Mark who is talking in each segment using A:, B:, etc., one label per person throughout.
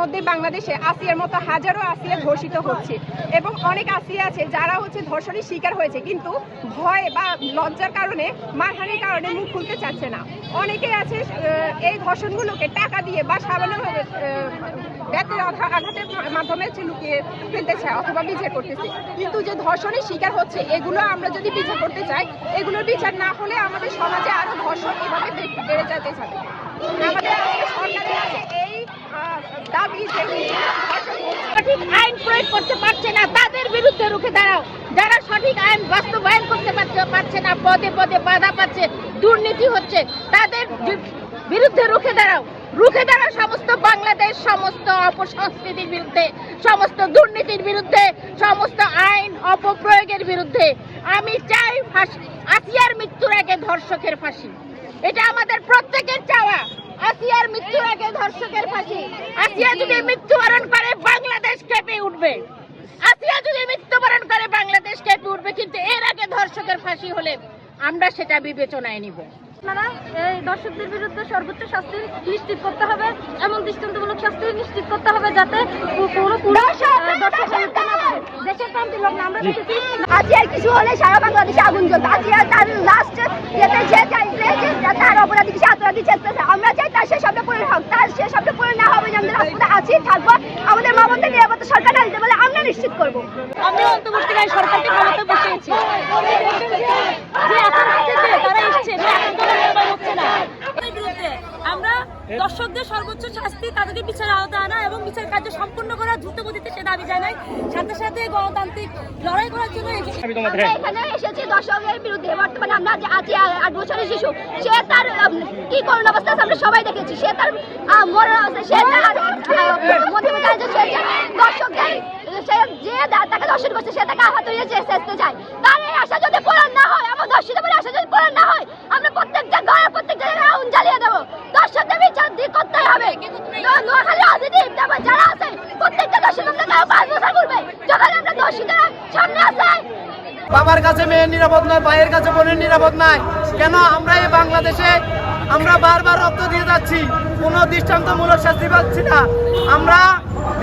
A: মধ্যে বাংলাদেশে আসিয়ার মতো হাজারো আসিয়া ধর্ষিত হচ্ছে এবং অনেক আসিয়া আছে যারা ধর্ষণের শিকার হয়েছে, কিন্তু ভয় বা লজ্জার কারণে, মারহানির কারণে মুখ খুলতে চাচ্ছে না। অনেকে আছে এই ধর্ষণগুলোকে টাকা দিয়ে বা সামান্যভাবে ব্যাটের আঘাতের মাধ্যমে লুকিয়ে ফেলতে চায় অথবা বিচার করতেছে, কিন্তু যে ধর্ষণের শিকার হচ্ছে এগুলো আমরা যদি বিচার করতে চাই, এগুলোর বিচার না হলে আমাদের সমাজে আরো ধর্ষণ এভাবে বেড়ে যেতে থাকবে। আমাদের সরকারের কাছে এই দাবি যে
B: সঠিক আইন প্রয়োগ করতে পারছে না তাদের বিরুদ্ধে রুখে দাঁড়াও। যারা সঠিক আইন বাস্তবায়ন করতে পারছে না, পদে পদে বাধা পাচ্ছে, দুর্নীতি হচ্ছে, তাদের বিরুদ্ধে রুখে দাঁড়াও। রুখে দাঁড়াও সমস্ত বাংলাদেশ, সমস্ত অপসংস্কৃতির বিরুদ্ধে, সমস্ত দুর্নীতির বিরুদ্ধে, সমস্ত আইন অপপ্রয়োগের বিরুদ্ধে। আমি চাই আসিয়ার মৃত্যুর আগে ধর্ষকের ফাঁসি। এটা আমাদের প্রত্যেকের চাওয়া। আসিয়ার মৃত্যুর আগে ধর্ষকের ফাঁসি। আসিয়া যদি মৃত্যুবরণ করে বাংলাদেশ কেঁপে উঠবে। আসিয়া যদি মৃত্যুবরণ করে বাংলাদেশ কেঁপে উঠবে, কিন্তু এর আগে ধর্ষকের ফাঁসি হলে আমরা সেটা বিবেচনায় নিব।
C: আপনারা এই দর্শকদের বিরুদ্ধে সর্বোচ্চ শাস্তি নিশ্চিত করতে হবে, এমন দৃষ্টান্তমূলক শাস্তি নিশ্চিত করতে হবে যাতে দেশের প্রান্তিক লোক না আমরা দেখেছি
D: আসিয়ার কিছু হলে সারা বাংলাদেশে আগুন জ্বলবে। আসিয়া তার লাস্ট যেতে যে চাইছে যে তার অপরাধী কিছু আত্মরাধী চেষ্টা, আমরা চাই তার সে সবটা পূরণ হোক। তার সে সবটা পূরণ না হবে, আমাদের হাসপাতালে আছি থাকবো, আমাদের মা বোনদের নিরাপত্তা সরকার দিতে বলে আমরা নিশ্চিত করবো।
C: আমরা অন্তর্বর্তীকালীন সরকারকে ক্ষমতা বসিয়েছি, যে এখন থেকে তারা এসছে আমরা দর্শকদের সর্বোচ্চ শাস্তি, তাদেরকে বিচারের আওতায় আনা এবং বিচার কার্য সম্পূর্ণ করা দ্রুত গতিতে সে দাবি জানাই। সাথে সাথে গণতান্ত্রিক লড়াই করার জন্য
D: এখানে এসেছি দর্শকের বিরুদ্ধে। বর্তমানে আমরা যে আছি 8 বছরের শিশু, সে তার কি করুণ অবস্থা আমরা সবাই দেখেছি। সে তার মরণ অবস্থা, সে তার দর্শকদের সে যে তাকে দর্শন করছে সে তাকে আহত হয়ে চেষ্টা যায়। তার এই আশা যদি পূরণ না হয়, আমার দর্শিত বলে আশা যদি পূরণ না হয়, আমরা প্রত্যেকটা ঘরে প্রত্যেকটা আগুন জ্বালিয়ে দেবো। দর্শকদের বিচার করতে হবে। নোয়াখালী অদিতি যারা আছে প্রত্যেকটা দর্শক আমরা 5 বছর করবে যখন আমরা দর্শকরা সামনে আসে।
E: বাবার কাছে মেয়ের নিরাপদ নয়, ভাইয়ের কাছে বোনের নিরাপদ নাই। কেন আমরা এই বাংলাদেশে আমরা বারবার রক্ত দিয়ে যাচ্ছি, কোনো দৃষ্টান্তমূলক শাস্তি পাচ্ছি না। আমরা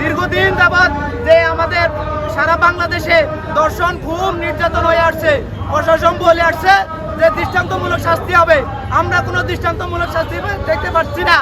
E: দীর্ঘদিন যাবৎ যে আমাদের সারা বাংলাদেশে দর্শন, খুন, নির্যাতন হয়ে আসছে, প্রশাসন বলে আসছে যে দৃষ্টান্তমূলক শাস্তি হবে, আমরা কোনো দৃষ্টান্তমূলক শাস্তি দেখতে পাচ্ছি না।